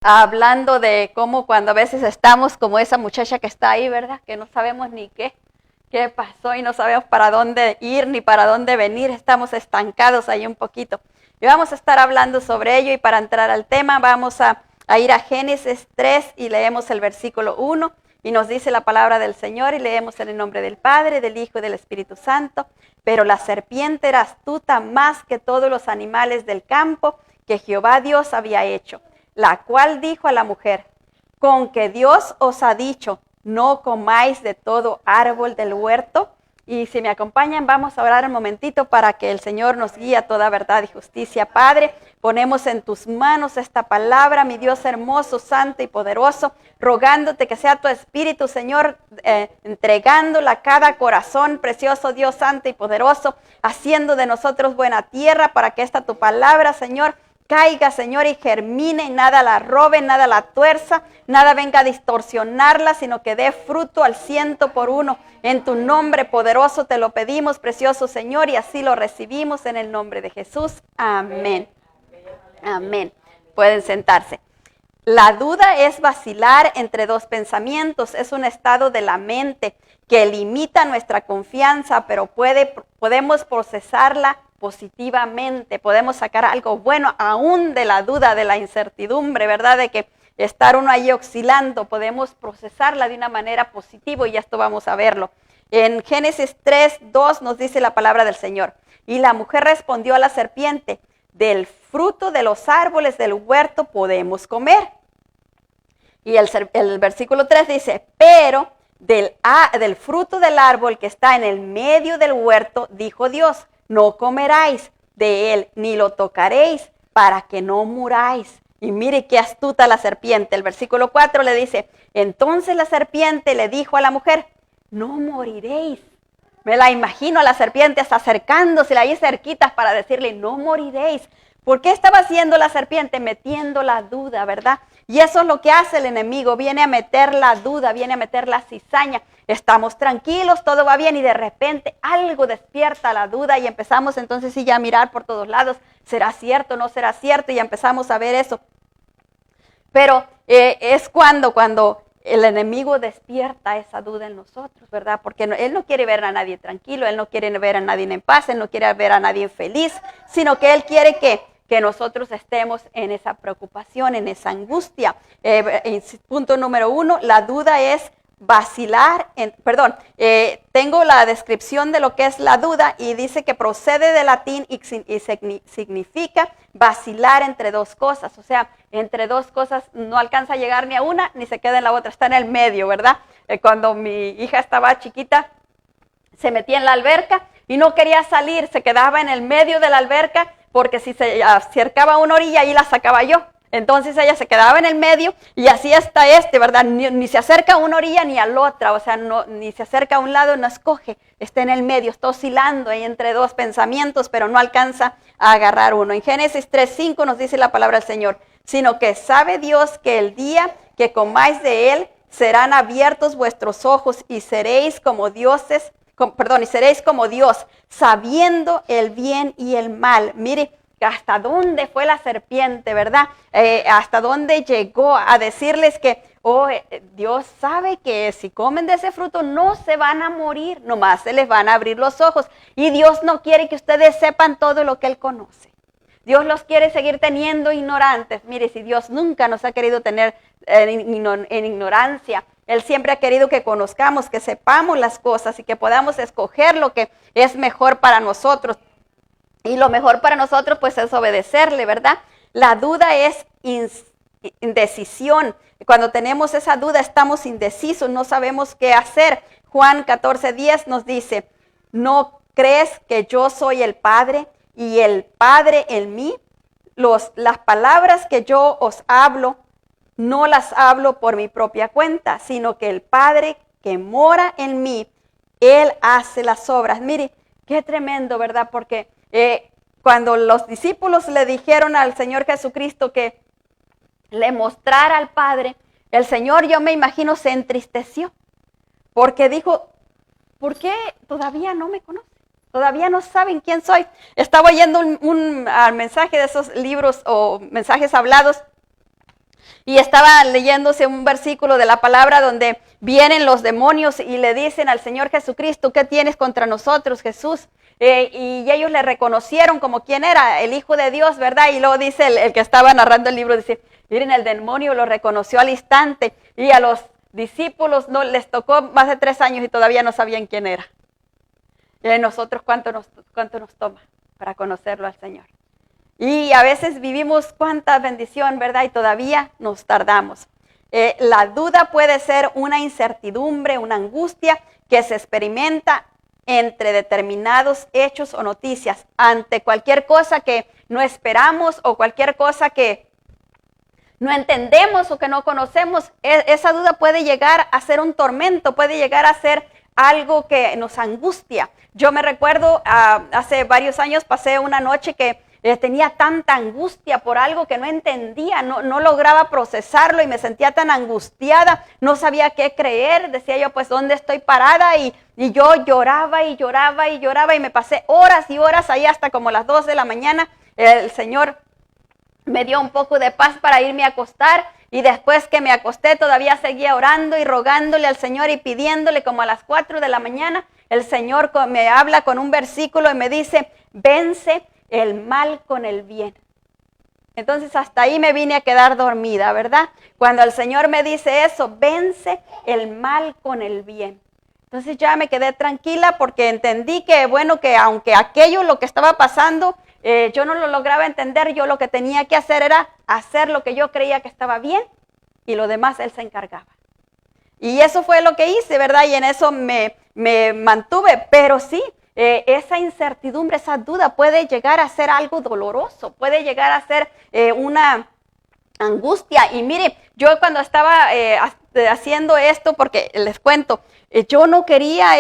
hablando de cómo cuando a veces estamos como esa muchacha que está ahí, ¿verdad? Que no sabemos ni qué pasó y no sabemos para dónde ir ni para dónde venir. Estamos estancados ahí un poquito. Y vamos a estar hablando sobre ello, y para entrar al tema vamos a ir a Génesis 3 y leemos el versículo 1 y nos dice la palabra del Señor, y leemos en el nombre del Padre, del Hijo y del Espíritu Santo. Pero la serpiente era astuta más que todos los animales del campo que Jehová Dios había hecho, la cual dijo a la mujer: con que Dios os ha dicho, no comáis de todo árbol del huerto. Y si me acompañan, vamos a orar un momentito para que el Señor nos guíe a toda verdad y justicia. Padre, ponemos en tus manos esta palabra, mi Dios hermoso, santo y poderoso, rogándote que sea tu Espíritu, Señor, entregándola a cada corazón, precioso Dios santo y poderoso, haciendo de nosotros buena tierra para que esta tu palabra, Señor, caiga, Señor, y germine, y nada la robe, nada la tuerza, nada venga a distorsionarla, sino que dé fruto al 100%. En tu nombre poderoso te lo pedimos, precioso Señor, y así lo recibimos en el nombre de Jesús. Amén. Amén. Pueden sentarse. La duda es vacilar entre dos pensamientos. Es un estado de la mente que limita nuestra confianza, pero podemos procesarla positivamente. Podemos sacar algo bueno aún de la duda, de la incertidumbre, ¿verdad? De que estar uno ahí oscilando, podemos procesarla de una manera positiva, y esto vamos a verlo. En Génesis 3:2 nos dice la palabra del Señor: y la mujer respondió a la serpiente: del fruto de los árboles del huerto podemos comer. Y el versículo 3 dice: pero del fruto del árbol que está en el medio del huerto, dijo Dios, no comeráis de él, ni lo tocaréis, para que no muráis. Y mire qué astuta la serpiente. El versículo 4 le dice: entonces la serpiente le dijo a la mujer: no moriréis. Me la imagino a la serpiente hasta acercándose ahí cerquitas para decirle: no moriréis. ¿Por qué estaba haciendo la serpiente? Metiendo la duda, ¿verdad? Y eso es lo que hace el enemigo, viene a meter la duda, viene a meter la cizaña. Estamos tranquilos, todo va bien, y de repente algo despierta la duda, y empezamos entonces sí ya a mirar por todos lados: ¿será cierto, no será cierto? Y empezamos a ver eso. Pero es cuando el enemigo despierta esa duda en nosotros, ¿verdad? Porque él no quiere ver a nadie tranquilo, él no quiere ver a nadie en paz, él no quiere ver a nadie feliz, sino que él quiere que nosotros estemos en esa preocupación, en esa angustia. Punto número 1, la duda es vacilar, tengo la descripción de lo que es la duda, y dice que procede del latín y significa vacilar entre dos cosas. O sea, entre dos cosas no alcanza a llegar ni a una ni se queda en la otra, está en el medio, ¿verdad? Cuando mi hija estaba chiquita, se metía en la alberca y no quería salir, se quedaba en el medio de la alberca, porque si se acercaba a una orilla, ahí la sacaba yo. Entonces ella se quedaba en el medio, y así está ¿verdad? Ni se acerca a una orilla ni a la otra, o sea, ni se acerca a un lado, no escoge, está en el medio, está oscilando ahí entre dos pensamientos, pero no alcanza a agarrar uno. En Génesis 3:5 nos dice la palabra del Señor: sino que sabe Dios que el día que comáis de él, serán abiertos vuestros ojos, y seréis como dioses, y seréis como Dios, sabiendo el bien y el mal. Mire hasta dónde fue la serpiente, ¿verdad? Hasta dónde llegó a decirles que Dios sabe que si comen de ese fruto no se van a morir, nomás se les van a abrir los ojos. Y Dios no quiere que ustedes sepan todo lo que Él conoce. Dios los quiere seguir teniendo ignorantes. Mire, si Dios nunca nos ha querido tener en ignorancia, Él siempre ha querido que conozcamos, que sepamos las cosas y que podamos escoger lo que es mejor para nosotros. Y lo mejor para nosotros pues es obedecerle, ¿verdad? La duda es indecisión. Cuando tenemos esa duda estamos indecisos, no sabemos qué hacer. Juan 14:10 nos dice: ¿no crees que yo soy el Padre y el Padre en mí? Las palabras que yo os hablo, no las hablo por mi propia cuenta, sino que el Padre que mora en mí, Él hace las obras. Mire, qué tremendo, ¿verdad? Porque cuando los discípulos le dijeron al Señor Jesucristo que le mostrara al Padre, el Señor, yo me imagino, se entristeció, porque dijo: ¿por qué todavía no me conocen? Todavía no saben quién soy. Estaba oyendo un mensaje de esos libros o mensajes hablados Y estaba leyéndose un versículo de la palabra donde vienen los demonios y le dicen al Señor Jesucristo, ¿qué tienes contra nosotros, Jesús? Y ellos le reconocieron como quién era, el Hijo de Dios, ¿verdad? Y luego dice el que estaba narrando el libro, dice, miren, el demonio lo reconoció al instante y a los discípulos no les tocó más de 3 años y todavía no sabían quién era. Y a nosotros, ¿cuánto nos toma para conocerlo al Señor? Y a veces vivimos cuánta bendición, ¿verdad? Y todavía nos tardamos. La duda puede ser una incertidumbre, una angustia que se experimenta entre determinados hechos o noticias, ante cualquier cosa que no esperamos o cualquier cosa que no entendemos o que no conocemos. Esa duda puede llegar a ser un tormento, puede llegar a ser algo que nos angustia. Yo me recuerdo, hace varios años pasé una noche que tenía tanta angustia por algo que no entendía, no lograba procesarlo y me sentía tan angustiada, no sabía qué creer, decía yo, pues, ¿dónde estoy parada? Y yo lloraba y lloraba y lloraba y me pasé horas y horas ahí hasta como las 2 de la mañana. El Señor me dio un poco de paz para irme a acostar y después que me acosté todavía seguía orando y rogándole al Señor y pidiéndole como a las 4 de la mañana. El Señor me habla con un versículo y me dice, vence el mal con el bien. Entonces hasta ahí me vine a quedar dormida, ¿verdad? Cuando el Señor me dice eso, vence el mal con el bien. Entonces ya me quedé tranquila porque entendí que, bueno, que aunque aquello, lo que estaba pasando, yo no lo lograba entender, yo lo que tenía que hacer era hacer lo que yo creía que estaba bien y lo demás Él se encargaba. Y eso fue lo que hice, ¿verdad? Y en eso me mantuve, pero sí, esa incertidumbre, esa duda puede llegar a ser algo doloroso, puede llegar a ser una angustia. Y mire, yo cuando estaba haciendo esto, porque les cuento, yo no quería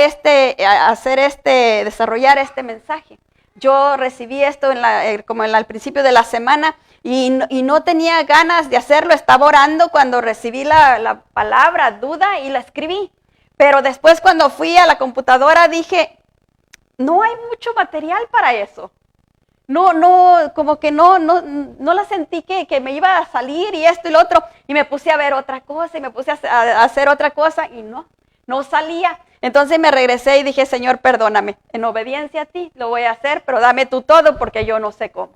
desarrollar este mensaje. Yo recibí esto al principio de la semana y no tenía ganas de hacerlo. Estaba orando cuando recibí la palabra duda y la escribí. Pero después cuando fui a la computadora dije, no hay mucho material para eso. Como que no la sentí que me iba a salir y esto y lo otro. Y me puse a ver otra cosa y me puse a hacer otra cosa y no salía. Entonces me regresé y dije, Señor, perdóname. En obediencia a ti lo voy a hacer, pero dame tú todo porque yo no sé cómo.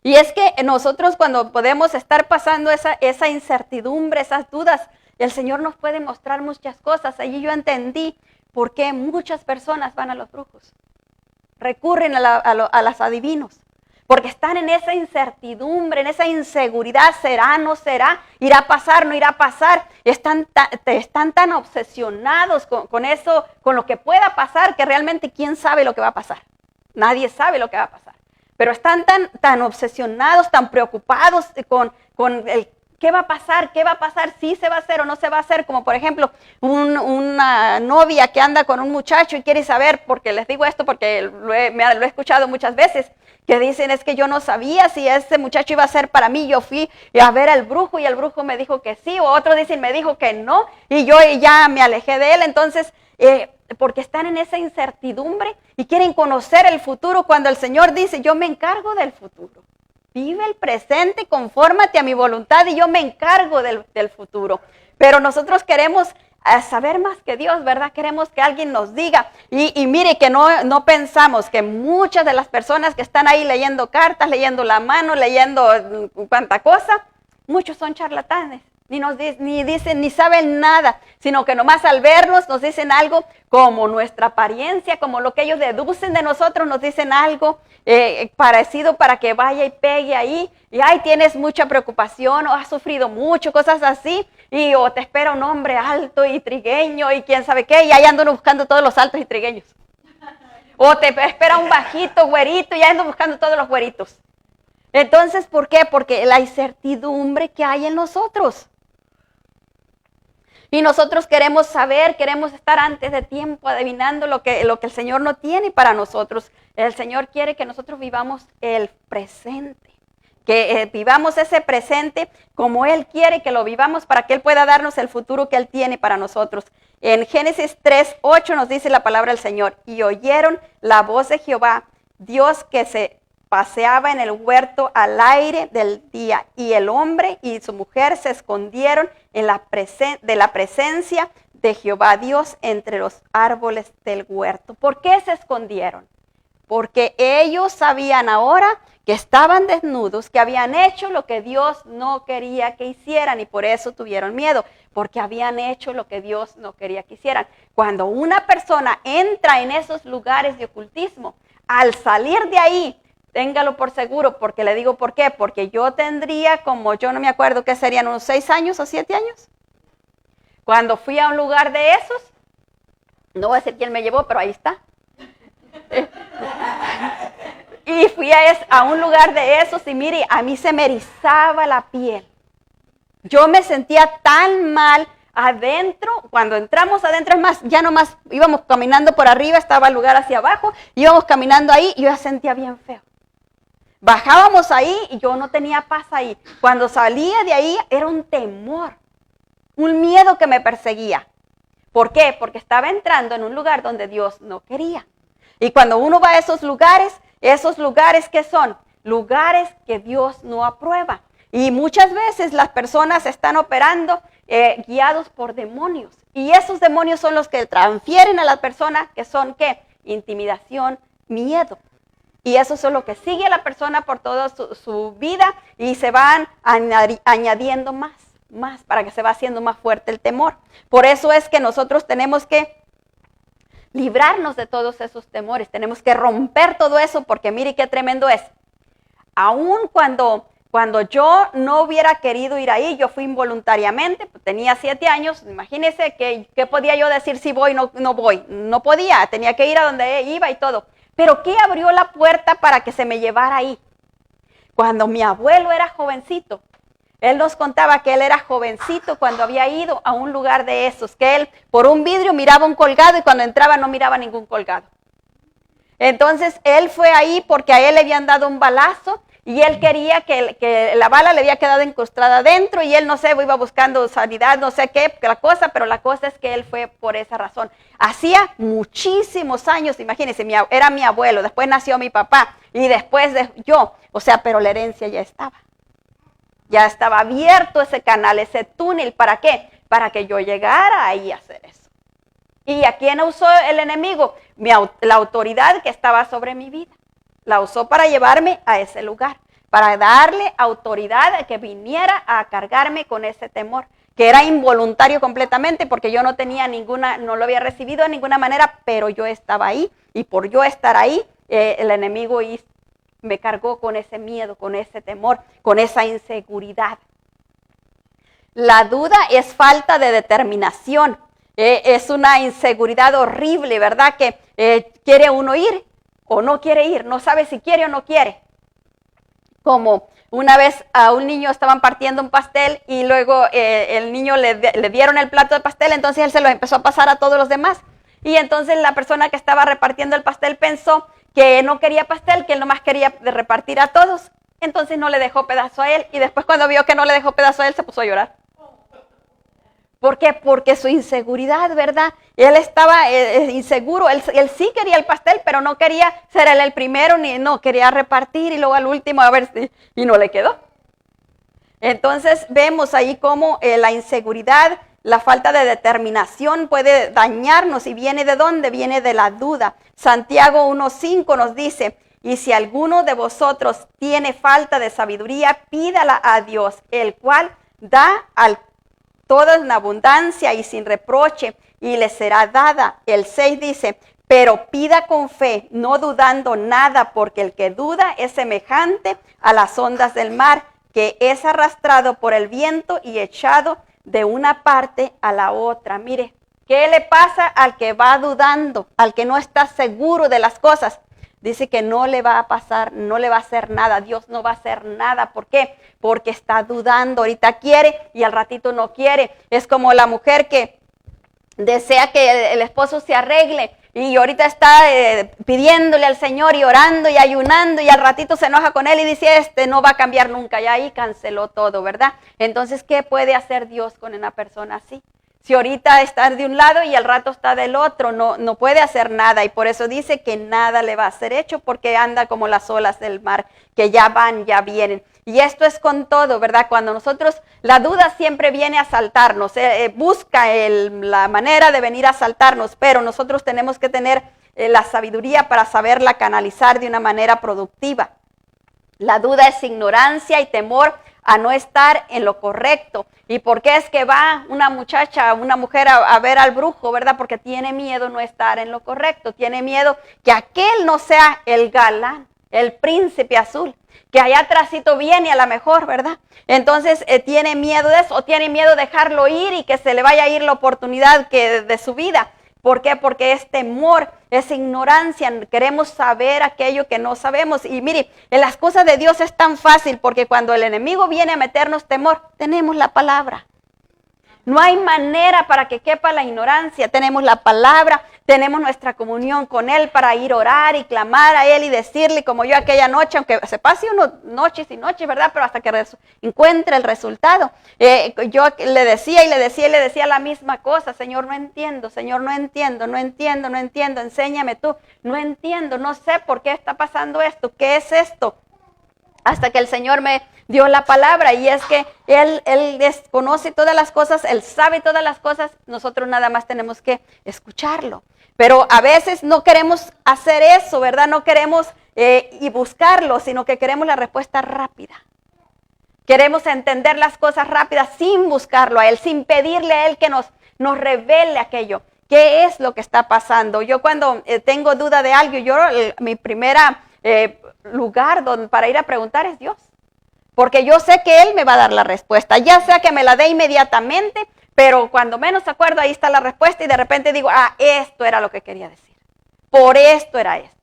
Y es que nosotros cuando podemos estar pasando esa incertidumbre, esas dudas, el Señor nos puede mostrar muchas cosas. Allí yo entendí por qué muchas personas van a los brujos. Recurren a los adivinos, porque están en esa incertidumbre, en esa inseguridad, ¿será, no será? ¿Irá a pasar, no irá a pasar? Están tan obsesionados con eso, con lo que pueda pasar, que realmente ¿quién sabe lo que va a pasar? Nadie sabe lo que va a pasar. Pero están tan obsesionados, tan preocupados con el ¿qué va a pasar? ¿Qué va a pasar? ¿Sí se va a hacer o no se va a hacer? Como por ejemplo, una novia que anda con un muchacho y quiere saber, porque les digo esto porque lo he escuchado muchas veces, que dicen, es que yo no sabía si ese muchacho iba a ser para mí. Yo fui a ver al brujo y el brujo me dijo que sí, o otros dicen, me dijo que no, y yo ya me alejé de él. Entonces, porque están en esa incertidumbre y quieren conocer el futuro, cuando el Señor dice, yo me encargo del futuro. Vive el presente, confórmate a mi voluntad y yo me encargo del futuro. Pero nosotros queremos saber más que Dios, ¿verdad? Queremos que alguien nos diga. Y mire que no pensamos que muchas de las personas que están ahí leyendo cartas, leyendo la mano, leyendo cuánta cosa, muchos son charlatanes. Ni dicen, ni saben nada, sino que nomás al vernos nos dicen algo como nuestra apariencia, como lo que ellos deducen de nosotros, nos dicen algo parecido para que vaya y pegue ahí. Y ay, tienes mucha preocupación o has sufrido mucho, cosas así. O te espera un hombre alto y trigueño y quién sabe qué, y ahí ando buscando todos los altos y trigueños. O te espera un bajito, güerito, y ahí ando buscando todos los güeritos. Entonces, ¿por qué? Porque la incertidumbre que hay en nosotros. Y nosotros queremos saber, queremos estar antes de tiempo adivinando lo que el Señor no tiene para nosotros. El Señor quiere que nosotros vivamos el presente, que vivamos ese presente como Él quiere que lo vivamos para que Él pueda darnos el futuro que Él tiene para nosotros. En Génesis 3:8 nos dice la palabra del Señor, y oyeron la voz de Jehová, Dios que se paseaba en el huerto al aire del día, y el hombre y su mujer se escondieron de la presencia de Jehová Dios entre los árboles del huerto. ¿Por qué se escondieron? Porque ellos sabían ahora que estaban desnudos, que habían hecho lo que Dios no quería que hicieran, y por eso tuvieron miedo, porque habían hecho lo que Dios no quería que hicieran. Cuando una persona entra en esos lugares de ocultismo, al salir de ahí, téngalo por seguro, porque le digo por qué, porque yo tendría como, yo no me acuerdo qué serían, unos 6 años o 7 años, cuando fui a un lugar de esos, no voy a decir quién me llevó, pero ahí está. Y fui a un lugar de esos y mire, a mí se me erizaba la piel. Yo me sentía tan mal adentro, cuando entramos adentro, es más, ya nomás íbamos caminando por arriba, estaba el lugar hacia abajo, íbamos caminando ahí y yo ya sentía bien feo. Bajábamos ahí y yo no tenía paz ahí. Cuando salía de ahí era un temor, un miedo que me perseguía. ¿Por qué? Porque estaba entrando en un lugar donde Dios no quería. Y cuando uno va a esos lugares ¿qué son? Lugares que Dios no aprueba. Y muchas veces las personas están operando guiados por demonios. Y esos demonios son los que transfieren a la persona, que son ¿qué? Intimidación, miedo. Y eso es lo que sigue a la persona por toda su vida y se van añadiendo más para que se va haciendo más fuerte el temor. Por eso es que nosotros tenemos que librarnos de todos esos temores, tenemos que romper todo eso, porque mire qué tremendo es. Aún cuando yo no hubiera querido ir ahí, yo fui involuntariamente, pues tenía 7 años, imagínense ¿qué podía yo decir si voy o no voy? No podía, tenía que ir a donde iba y todo. Pero ¿qué abrió la puerta para que se me llevara ahí? Cuando mi abuelo era jovencito, él nos contaba que él era jovencito cuando había ido a un lugar de esos, que él por un vidrio miraba un colgado y cuando entraba no miraba ningún colgado. Entonces él fue ahí porque a él le habían dado un balazo y él quería que la bala le había quedado incrustada adentro y él no sé, iba buscando sanidad, no sé qué, pero la cosa es que él fue por esa razón. Hacía muchísimos años, imagínense, era mi abuelo, después nació mi papá y después yo, pero la herencia ya estaba. Ya estaba abierto ese canal, ese túnel, ¿para qué? Para que yo llegara ahí a hacer eso. ¿Y a quién usó el enemigo? La autoridad que estaba sobre mi vida. La usó para llevarme a ese lugar, para darle autoridad a que viniera a cargarme con ese temor, que era involuntario completamente porque yo no tenía no lo había recibido de ninguna manera, pero yo estaba ahí y por yo estar ahí, el enemigo me cargó con ese miedo, con ese temor, con esa inseguridad. La duda es falta de determinación. Es una inseguridad horrible, ¿verdad? Que quiere uno ir o no quiere ir, no sabe si quiere o no quiere. Como una vez a un niño estaban partiendo un pastel y luego el niño le dieron el plato de pastel, entonces él se lo empezó a pasar a todos los demás. Y entonces la persona que estaba repartiendo el pastel pensó que no quería pastel, que él nomás quería repartir a todos. Entonces no le dejó pedazo a él y después cuando vio que no le dejó pedazo a él se puso a llorar. ¿Por qué? Porque su inseguridad, ¿verdad? Él estaba inseguro, él sí quería el pastel, pero no quería ser él el primero, no quería repartir y luego al último a ver si, y no le quedó. Entonces vemos ahí cómo la inseguridad, la falta de determinación puede dañarnos y viene ¿de dónde? Viene de la duda. Santiago 1:5 nos dice, y si alguno de vosotros tiene falta de sabiduría, pídala a Dios, el cual da al todo en abundancia y sin reproche, y le será dada. El 6 dice, pero pida con fe, no dudando nada, porque el que duda es semejante a las ondas del mar, que es arrastrado por el viento y echado de una parte a la otra. Mire, ¿qué le pasa al que va dudando, al que no está seguro de las cosas? Dice que no le va a pasar, no le va a hacer nada, Dios no va a hacer nada. ¿Por qué? Porque está dudando, ahorita quiere y al ratito no quiere. Es como la mujer que desea que el esposo se arregle y ahorita está pidiéndole al Señor y orando y ayunando y al ratito se enoja con él y dice, no va a cambiar nunca, y ahí canceló todo, ¿verdad? Entonces, ¿qué puede hacer Dios con una persona así? Si ahorita está de un lado y al rato está del otro, no puede hacer nada. Y por eso dice que nada le va a ser hecho, porque anda como las olas del mar, que ya van, ya vienen. Y esto es con todo, ¿verdad? Cuando nosotros, la duda siempre viene a asaltarnos, busca la manera de venir a asaltarnos, pero nosotros tenemos que tener la sabiduría para saberla canalizar de una manera productiva. La duda es ignorancia y temor a no estar en lo correcto. ¿Y por qué es que va una muchacha, una mujer a ver al brujo, verdad? Porque tiene miedo no estar en lo correcto, tiene miedo que aquel no sea el galán, el príncipe azul, que allá atrásito viene a lo mejor, ¿verdad? Entonces tiene miedo de eso, o tiene miedo de dejarlo ir y que se le vaya a ir la oportunidad de su vida. ¿Por qué? Porque es temor, es ignorancia, queremos saber aquello que no sabemos. Y mire, en las cosas de Dios es tan fácil, porque cuando el enemigo viene a meternos temor, tenemos la palabra. No hay manera para que quepa la ignorancia. Tenemos la palabra, tenemos nuestra comunión con Él para ir a orar y clamar a Él y decirle, como yo aquella noche, aunque se pase uno noches y noches, ¿verdad? Pero hasta que encuentre el resultado. Yo le decía la misma cosa: Señor, no entiendo, enséñame tú. No entiendo, no sé por qué está pasando esto, ¿qué es esto? Hasta que el Señor me dio la palabra, y es que Él desconoce todas las cosas, Él sabe todas las cosas, nosotros nada más tenemos que escucharlo. Pero a veces no queremos hacer eso, ¿verdad? No queremos y buscarlo, sino que queremos la respuesta rápida. Queremos entender las cosas rápidas sin buscarlo a Él, sin pedirle a Él que nos revele aquello. ¿Qué es lo que está pasando? Yo cuando tengo duda de algo, mi primera lugar para ir a preguntar es Dios. Porque yo sé que Él me va a dar la respuesta, ya sea que me la dé inmediatamente, pero cuando menos acuerdo, ahí está la respuesta y de repente digo, esto era lo que quería decir. Por esto era esto.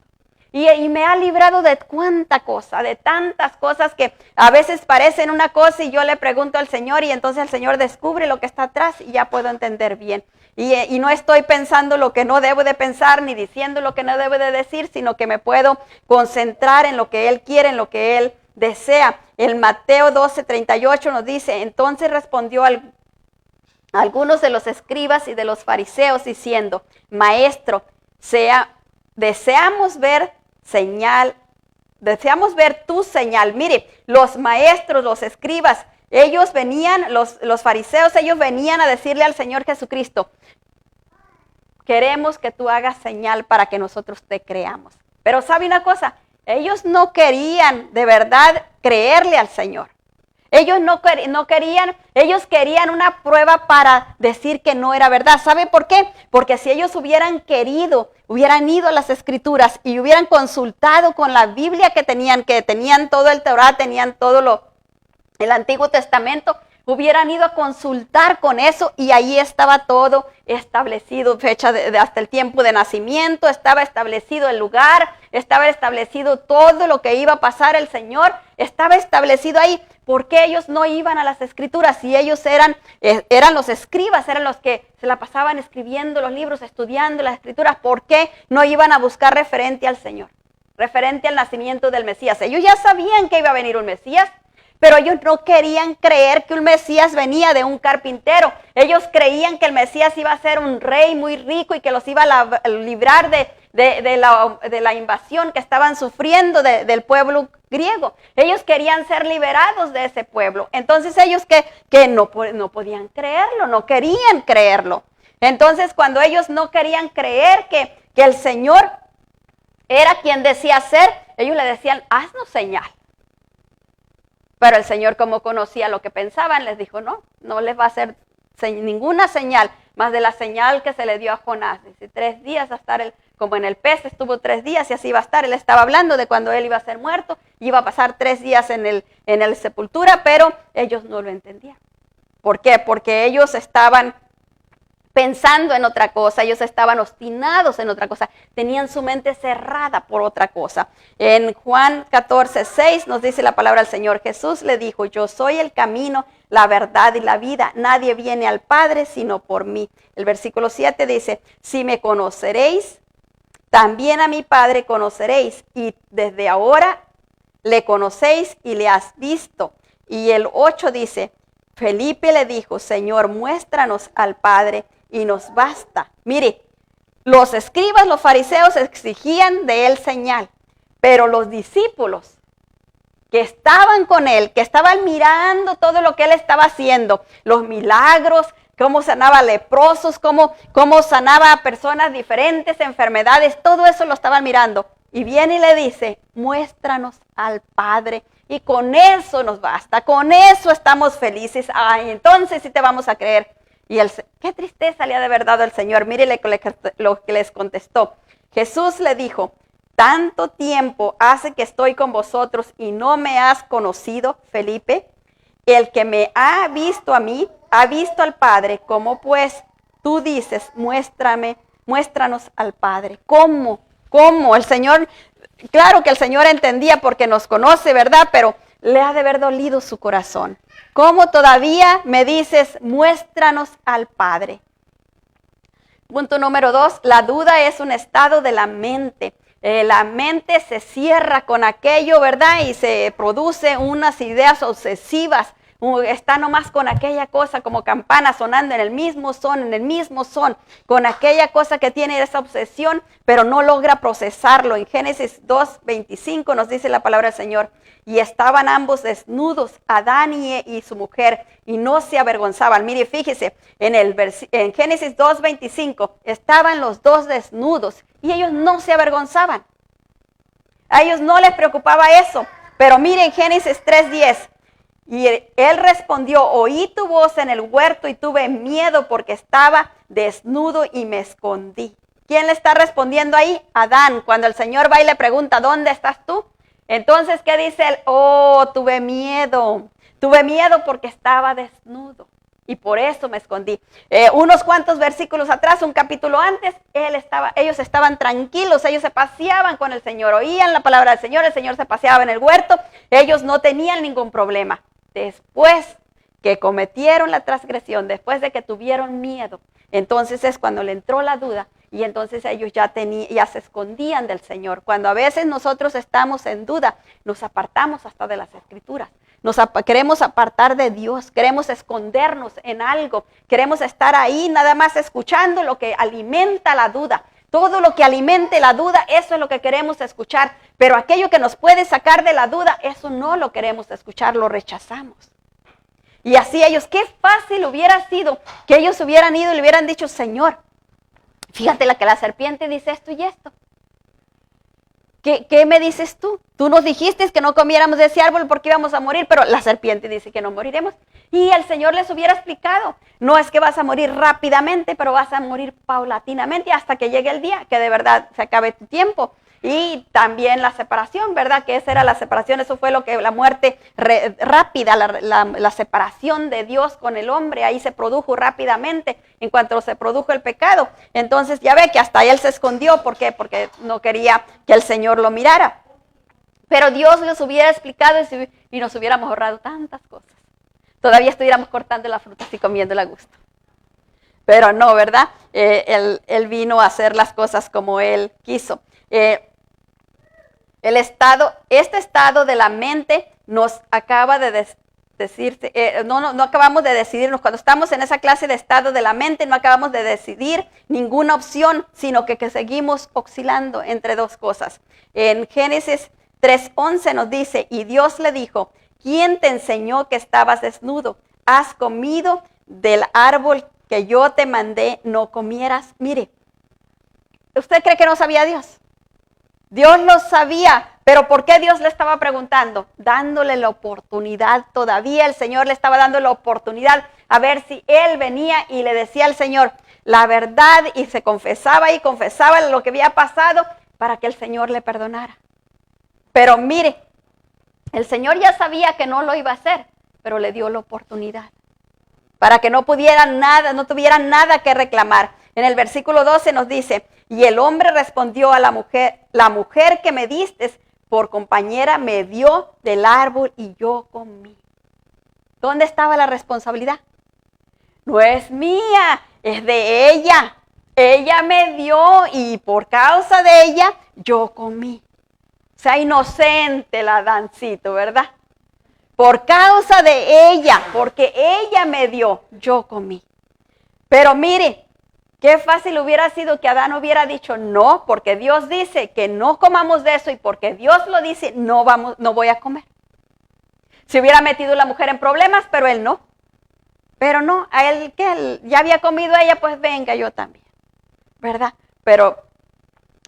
Y me ha librado de cuánta cosa, de tantas cosas que a veces parecen una cosa y yo le pregunto al Señor y entonces el Señor descubre lo que está atrás y ya puedo entender bien. Y no estoy pensando lo que no debo de pensar ni diciendo lo que no debo de decir, sino que me puedo concentrar en lo que Él quiere, en lo que Él desea. El Mateo 12:38 nos dice: entonces respondió algunos de los escribas y de los fariseos diciendo: Maestro, deseamos ver tu señal. Mire, los maestros, los escribas, ellos venían, los fariseos, ellos venían a decirle al Señor Jesucristo: queremos que tú hagas señal para que nosotros te creamos. Pero ¿sabe una cosa? Ellos no querían de verdad creerle al Señor. Ellos no querían, ellos querían una prueba para decir que no era verdad. ¿Sabe por qué? Porque si ellos hubieran querido, hubieran ido a las Escrituras y hubieran consultado con la Biblia que tenían todo el Torá, tenían todo el Antiguo Testamento, hubieran ido a consultar con eso y ahí estaba todo establecido, fecha hasta el tiempo de nacimiento, estaba establecido el lugar, estaba establecido todo lo que iba a pasar el Señor, estaba establecido ahí. ¿Por qué ellos no iban a las Escrituras? Si ellos eran los escribas, eran los que se la pasaban escribiendo los libros, estudiando las Escrituras, ¿por qué no iban a buscar referente al Señor? Referente al nacimiento del Mesías. Ellos ya sabían que iba a venir un Mesías, pero ellos no querían creer que un Mesías venía de un carpintero. Ellos creían que el Mesías iba a ser un rey muy rico y que los iba a librar de la invasión que estaban sufriendo del pueblo griego. Ellos querían ser liberados de ese pueblo. Entonces ellos que no podían creerlo, no querían creerlo. Entonces cuando ellos no querían creer que el Señor era quien decía ser, ellos le decían: haznos señal. Pero el Señor, como conocía lo que pensaban, les dijo: no les va a hacer ninguna señal más de la señal que se le dio a Jonás. Dice: 3 días a estar como en el pez, estuvo 3 días y así iba a estar. Él estaba hablando de cuando él iba a ser muerto, iba a pasar 3 días en el sepultura, pero ellos no lo entendían. ¿Por qué? Porque ellos estaban pensando en otra cosa, ellos estaban obstinados en otra cosa, tenían su mente cerrada por otra cosa. En Juan 14:6 nos dice la palabra del Señor: Jesús le dijo: yo soy el camino, la verdad y la vida, nadie viene al Padre sino por mí. El versículo 7 dice: si me conoceréis, también a mi Padre conoceréis, y desde ahora le conocéis y le has visto. Y el 8 dice: Felipe le dijo, Señor, muéstranos al Padre y nos basta. Mire, los escribas, los fariseos exigían de él señal, pero los discípulos que estaban con él, que estaban mirando todo lo que él estaba haciendo, los milagros, cómo sanaba leprosos, cómo sanaba a personas diferentes, enfermedades, todo eso lo estaban mirando. Y viene y le dice, muéstranos al Padre. Y con eso nos basta, con eso estamos felices. Ay, entonces sí te vamos a creer. Y qué tristeza le ha de haber dado el Señor. Mire lo que les contestó. Jesús le dijo, ¿tanto tiempo hace que estoy con vosotros y no me has conocido, Felipe? El que me ha visto a mí, ha visto al Padre. ¿Cómo pues tú dices, muéstranos al Padre? ¿Cómo? El Señor, claro que el Señor entendía porque nos conoce, ¿verdad? Pero le ha de haber dolido su corazón. ¿Cómo todavía me dices, muéstranos al Padre? Punto número 2, la duda es un estado de la mente. La mente se cierra con aquello, ¿verdad? Y se produce unas ideas obsesivas. Está nomás con aquella cosa como campana sonando en el mismo son, con aquella cosa que tiene esa obsesión, pero no logra procesarlo. En Génesis 2:25 nos dice la palabra del Señor, y estaban ambos desnudos, Adán y su mujer, y no se avergonzaban. Mire, fíjese, en Génesis 2:25 estaban los dos desnudos y ellos no se avergonzaban. A ellos no les preocupaba eso, pero mire en Génesis 3:10. Y él respondió, oí tu voz en el huerto y tuve miedo porque estaba desnudo y me escondí. ¿Quién le está respondiendo ahí? Adán. Cuando el Señor va y le pregunta, ¿dónde estás tú? Entonces, ¿qué dice él? Oh, tuve miedo porque estaba desnudo y por eso me escondí. Unos cuantos versículos atrás, un capítulo antes, ellos estaban tranquilos, ellos se paseaban con el Señor, oían la palabra del Señor, el Señor se paseaba en el huerto, ellos no tenían ningún problema. Después que cometieron la transgresión, después de que tuvieron miedo, entonces es cuando le entró la duda y entonces ellos ya se escondían del Señor. Cuando a veces nosotros estamos en duda, nos apartamos hasta de las Escrituras. Queremos apartar de Dios, queremos escondernos en algo, queremos estar ahí nada más escuchando lo que alimenta la duda. Todo lo que alimente la duda, eso es lo que queremos escuchar. Pero aquello que nos puede sacar de la duda, eso no lo queremos escuchar, lo rechazamos. Y así ellos, qué fácil hubiera sido que ellos hubieran ido y le hubieran dicho, Señor, fíjate que la serpiente dice esto y esto. ¿Qué me dices tú? Tú nos dijiste que no comiéramos de ese árbol porque íbamos a morir, pero la serpiente dice que no moriremos. Y el Señor les hubiera explicado, no es que vas a morir rápidamente, pero vas a morir paulatinamente hasta que llegue el día, que de verdad se acabe tu tiempo. Y también la separación, ¿verdad? Que esa era la separación, eso fue lo que la muerte rápida, la separación de Dios con el hombre, ahí se produjo rápidamente en cuanto se produjo el pecado. Entonces ya ve que hasta él se escondió, ¿por qué? Porque no quería que el Señor lo mirara. Pero Dios les hubiera explicado y nos hubiéramos ahorrado tantas cosas. Todavía estuviéramos cortando la fruta y comiéndola a gusto. Pero no, ¿verdad? Él vino a hacer las cosas como él quiso. Este estado de la mente nos acaba de decirse, no acabamos de decidirnos. Cuando estamos en esa clase de estado de la mente, no acabamos de decidir ninguna opción, sino que seguimos oscilando entre dos cosas. En Génesis 3:11 nos dice, y Dios le dijo, ¿quién te enseñó que estabas desnudo? ¿Has comido del árbol que yo te mandé no comieras? Mire, ¿usted cree que no sabía Dios? Dios lo sabía, pero ¿por qué Dios le estaba preguntando? Dándole la oportunidad, todavía el Señor le estaba dando la oportunidad a ver si él venía y le decía al Señor la verdad y se confesaba y confesaba lo que había pasado para que el Señor le perdonara. Pero mire, el Señor ya sabía que no lo iba a hacer, pero le dio la oportunidad para que no tuvieran nada que reclamar. En el versículo 12 nos dice, y el hombre respondió a la mujer que me diste por compañera me dio del árbol y yo comí. ¿Dónde estaba la responsabilidad? No es mía, es de ella. Ella me dio y por causa de ella yo comí. O sea, inocente la Dancito, ¿verdad? Por causa de ella, porque ella me dio, yo comí. Pero mire, qué fácil hubiera sido que Adán hubiera dicho no, porque Dios dice que no comamos de eso y porque Dios lo dice, no voy a comer. Se hubiera metido la mujer en problemas, pero él no. Pero no, a él que él ya había comido ella, pues venga, yo también, ¿verdad? Pero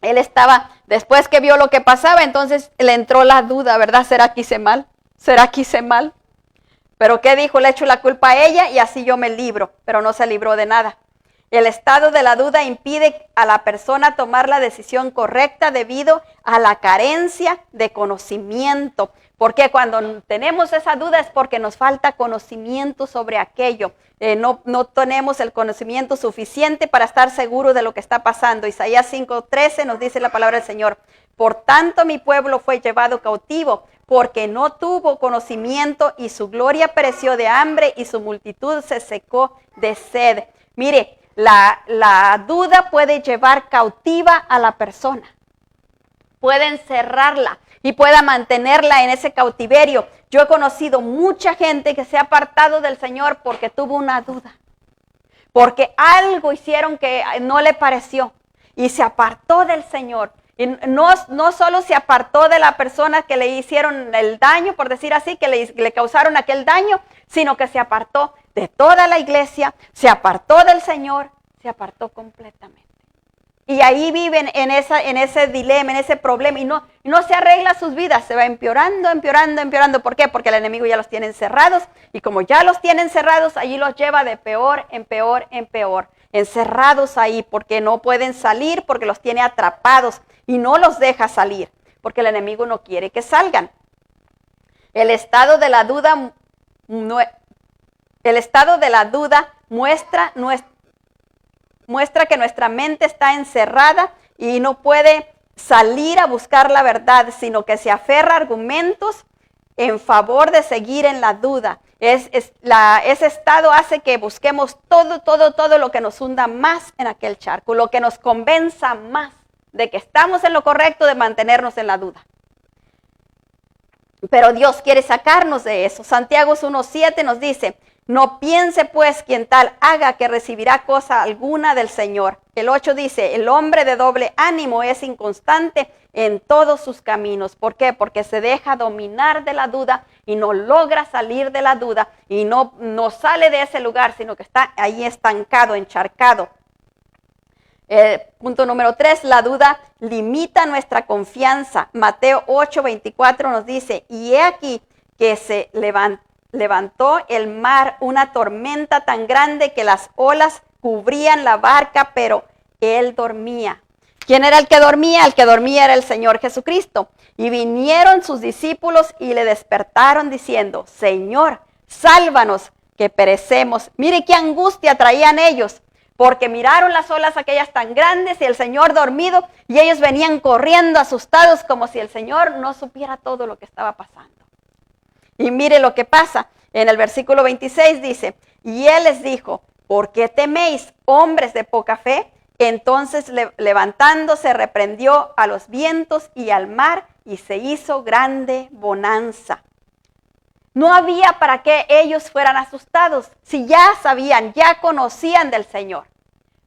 él estaba, después que vio lo que pasaba, entonces le entró la duda, ¿verdad? ¿Será que hice mal? ¿Será que hice mal? Pero ¿qué dijo? Le echo la culpa a ella y así yo me libro, pero no se libró de nada. El estado de la duda impide a la persona tomar la decisión correcta debido a la carencia de conocimiento. Porque cuando tenemos esa duda es porque nos falta conocimiento sobre aquello. No tenemos el conocimiento suficiente para estar seguros de lo que está pasando. Isaías 5:13 nos dice la palabra del Señor. Por tanto mi pueblo fue llevado cautivo, porque no tuvo conocimiento y su gloria pereció de hambre y su multitud se secó de sed. Mire, la duda puede llevar cautiva a la persona. Puede encerrarla y pueda mantenerla en ese cautiverio. Yo he conocido mucha gente que se ha apartado del Señor porque tuvo una duda. Porque algo hicieron que no le pareció y se apartó del Señor. Y no solo se apartó de la persona que le hicieron el daño, por decir así, que le causaron aquel daño, sino que se apartó de toda la iglesia, se apartó del Señor, se apartó completamente. Y ahí viven en ese dilema, en ese problema, y no se arregla sus vidas, se va empeorando, empeorando, empeorando. ¿Por qué? Porque el enemigo ya los tiene encerrados, y como ya los tiene encerrados, allí los lleva de peor en peor en peor. Encerrados ahí, porque no pueden salir, porque los tiene atrapados, y no los deja salir, porque el enemigo no quiere que salgan. El estado de la duda muestra que nuestra mente está encerrada y no puede salir a buscar la verdad, sino que se aferra a argumentos en favor de seguir en la duda. Ese estado hace que busquemos todo lo que nos hunda más en aquel charco, lo que nos convenza más de que estamos en lo correcto, de mantenernos en la duda. Pero Dios quiere sacarnos de eso. Santiago 1:7 nos dice: no piense pues quien tal haga que recibirá cosa alguna del Señor. El 8 dice: el hombre de doble ánimo es inconstante en todos sus caminos. ¿Por qué? Porque se deja dominar de la duda y no logra salir de la duda y no sale de ese lugar, sino que está ahí estancado, encharcado. Punto número 3, la duda limita nuestra confianza. Mateo 8:24 nos dice: y he aquí que se levantó el mar, una tormenta tan grande que las olas cubrían la barca, pero él dormía. ¿Quién era el que dormía? El que dormía era el Señor Jesucristo. Y vinieron sus discípulos y le despertaron diciendo: Señor, sálvanos que perecemos. Mire qué angustia traían ellos, porque miraron las olas aquellas tan grandes y el Señor dormido, y ellos venían corriendo asustados como si el Señor no supiera todo lo que estaba pasando. Y mire lo que pasa. En el versículo 26 dice: y él les dijo: ¿por qué teméis, hombres de poca fe? Entonces levantándose reprendió a los vientos y al mar, y se hizo grande bonanza. No había para qué ellos fueran asustados, si ya sabían, ya conocían del Señor.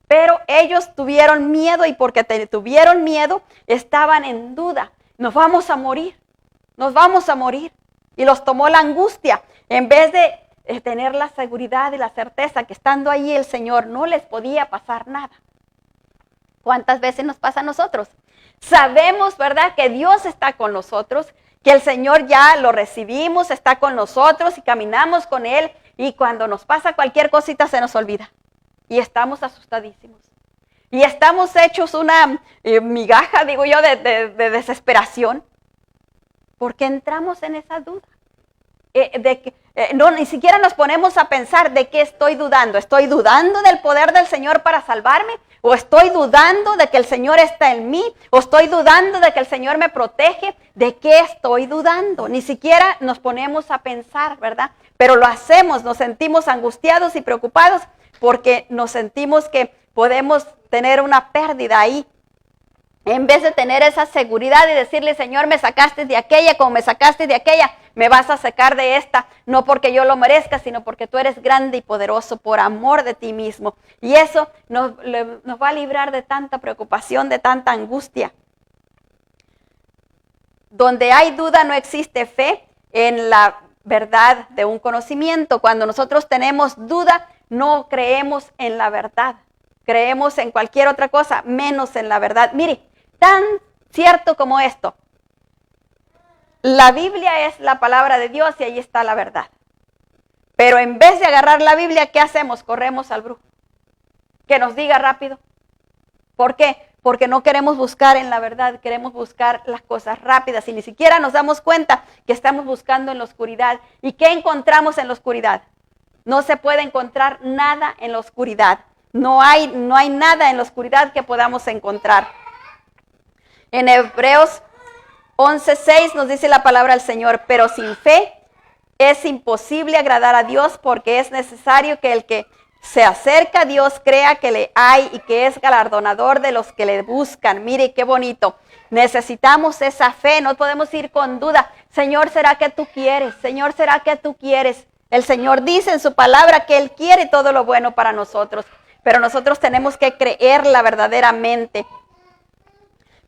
Pero ellos tuvieron miedo, y porque tuvieron miedo, estaban en duda. Nos vamos a morir. Y los tomó la angustia, en vez de tener la seguridad y la certeza que estando ahí el Señor no les podía pasar nada. ¿Cuántas veces nos pasa a nosotros? Sabemos, ¿verdad?, que Dios está con nosotros, que el Señor ya lo recibimos, está con nosotros y caminamos con Él, y cuando nos pasa cualquier cosita se nos olvida y estamos asustadísimos. Y estamos hechos una migaja, digo yo, de desesperación, porque entramos en esa duda. Ni siquiera nos ponemos a pensar de qué estoy dudando. ¿Estoy dudando del poder del Señor para salvarme? ¿O estoy dudando de que el Señor está en mí? ¿O estoy dudando de que el Señor me protege? ¿De qué estoy dudando? Ni siquiera nos ponemos a pensar, ¿verdad? Pero lo hacemos, nos sentimos angustiados y preocupados porque nos sentimos que podemos tener una pérdida ahí. En vez de tener esa seguridad y decirle, Señor, me sacaste de aquella, como me sacaste de aquella, me vas a sacar de esta, no porque yo lo merezca, sino porque tú eres grande y poderoso por amor de ti mismo. Y eso nos va a librar de tanta preocupación, de tanta angustia. Donde hay duda no existe fe en la verdad de un conocimiento. Cuando nosotros tenemos duda, no creemos en la verdad. Creemos en cualquier otra cosa, menos en la verdad. Mire, tan cierto como esto. La Biblia es la palabra de Dios y ahí está la verdad. Pero en vez de agarrar la Biblia, ¿qué hacemos? Corremos al brujo. Que nos diga rápido. ¿Por qué? Porque no queremos buscar en la verdad, queremos buscar las cosas rápidas y ni siquiera nos damos cuenta que estamos buscando en la oscuridad. ¿Y qué encontramos en la oscuridad? No se puede encontrar nada en la oscuridad. No hay nada en la oscuridad que podamos encontrar. En Hebreos 11:6 nos dice la palabra del Señor, pero sin fe es imposible agradar a Dios porque es necesario que el que se acerca a Dios crea que le hay y que es galardonador de los que le buscan. Mire qué bonito. Necesitamos esa fe, no podemos ir con duda. Señor, ¿será que tú quieres? Señor, ¿será que tú quieres? El Señor dice en su palabra que Él quiere todo lo bueno para nosotros, pero nosotros tenemos que creerla verdaderamente.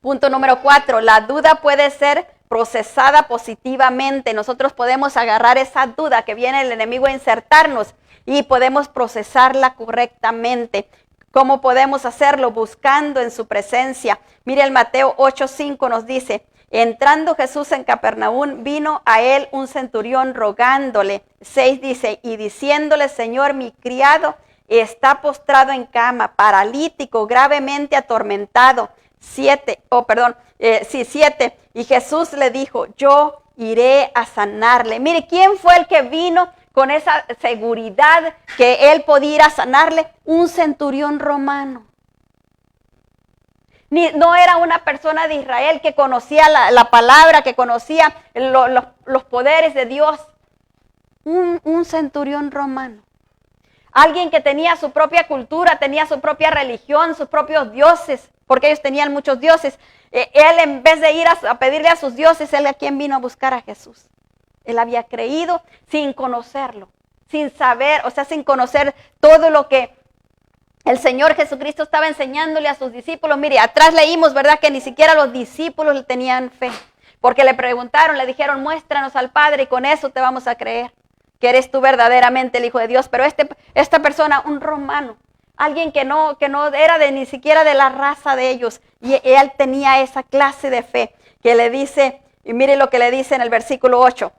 Punto número 4, la duda puede ser procesada positivamente. Nosotros podemos agarrar esa duda que viene el enemigo a insertarnos y podemos procesarla correctamente. ¿Cómo podemos hacerlo? Buscando en su presencia. Mire, el Mateo 8:5 nos dice, entrando Jesús en Capernaum, vino a él un centurión rogándole. 6 dice, y diciéndole, Señor, mi criado está postrado en cama, paralítico, gravemente atormentado. 7, y Jesús le dijo, yo iré a sanarle. Mire, ¿quién fue el que vino con esa seguridad que él podía ir a sanarle? Un centurión romano. No era una persona de Israel que conocía la palabra, que conocía los poderes de Dios. Un centurión romano. Alguien que tenía su propia cultura, tenía su propia religión, sus propios dioses, porque ellos tenían muchos dioses. Él, en vez de ir a pedirle a sus dioses, él a quien vino a buscar a Jesús. Él había creído sin conocerlo, sin saber, o sea, sin conocer todo lo que el Señor Jesucristo estaba enseñándole a sus discípulos. Mire, atrás leímos, ¿verdad?, que ni siquiera los discípulos le tenían fe, porque le preguntaron, le dijeron, muéstranos al Padre y con eso te vamos a creer que eres tú verdaderamente el Hijo de Dios. Pero esta persona, un romano, alguien que no era ni siquiera de la raza de ellos, y él tenía esa clase de fe que le dice, y mire lo que le dice en el versículo 8.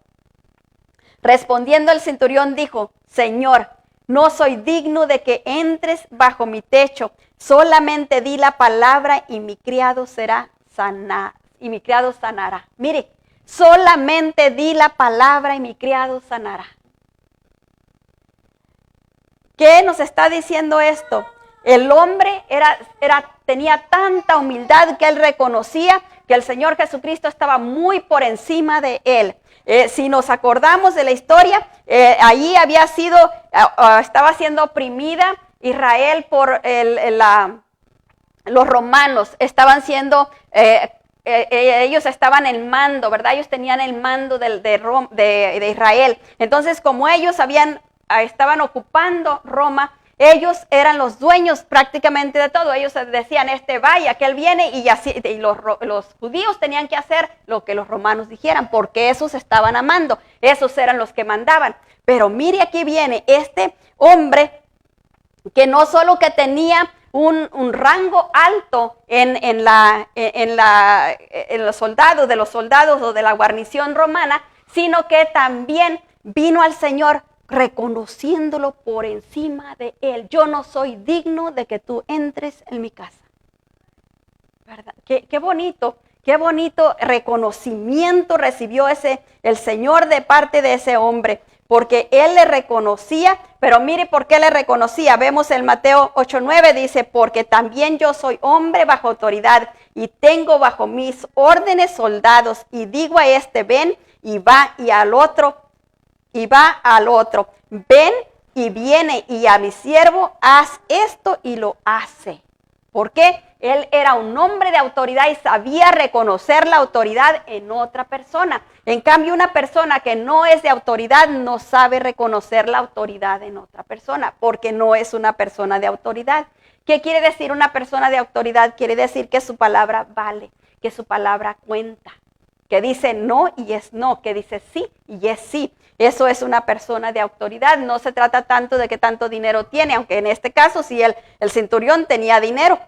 Respondiendo el centurión dijo, Señor, no soy digno de que entres bajo mi techo, solamente di la palabra y mi criado será sanado, y mi criado sanará. Mire, solamente di la palabra y mi criado sanará. ¿Qué nos está diciendo esto? El hombre tenía tanta humildad que él reconocía que el Señor Jesucristo estaba muy por encima de él. Si nos acordamos de la historia, allí estaba siendo oprimida Israel por los romanos. Estaban siendo, ellos estaban en mando, ¿verdad? Ellos tenían el mando de Israel. Entonces, como ellos estaban ocupando Roma, ellos eran los dueños prácticamente de todo. Ellos decían, vaya, que él viene, y así, y los judíos tenían que hacer lo que los romanos dijeran, porque esos estaban amando, esos eran los que mandaban. Pero mire, aquí viene este hombre que no solo que tenía un rango alto en los soldados o de la guarnición romana, sino que también vino al Señor reconociéndolo por encima de él. Yo no soy digno de que tú entres en mi casa. ¿Verdad? Qué bonito reconocimiento recibió el Señor de parte de ese hombre, porque él le reconocía. Pero mire por qué le reconocía. Vemos en Mateo 8:9, dice, porque también yo soy hombre bajo autoridad y tengo bajo mis órdenes soldados, y digo a ven, y va, y al otro, ven, y viene, y a mi siervo haz esto, y lo hace. ¿Por qué? Él era un hombre de autoridad y sabía reconocer la autoridad en otra persona. En cambio, una persona que no es de autoridad no sabe reconocer la autoridad en otra persona, porque no es una persona de autoridad. ¿Qué quiere decir una persona de autoridad? Quiere decir que su palabra vale, que su palabra cuenta, que dice no y es no, que dice sí y es sí. Eso es una persona de autoridad. No se trata tanto de qué tanto dinero tiene, aunque en este caso sí el centurión tenía dinero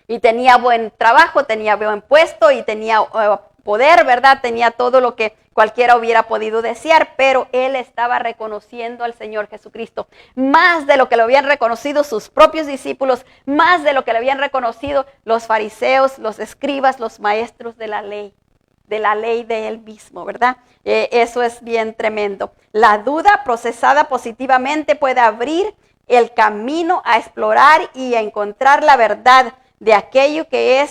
y tenía buen trabajo, tenía buen puesto y tenía poder, ¿verdad? Tenía todo lo que cualquiera hubiera podido desear, pero él estaba reconociendo al Señor Jesucristo más de lo que lo habían reconocido sus propios discípulos, más de lo que le habían reconocido los fariseos, los escribas, los maestros de la ley de él mismo, ¿verdad? Eso es bien tremendo. La duda procesada positivamente puede abrir el camino a explorar y a encontrar la verdad de aquello que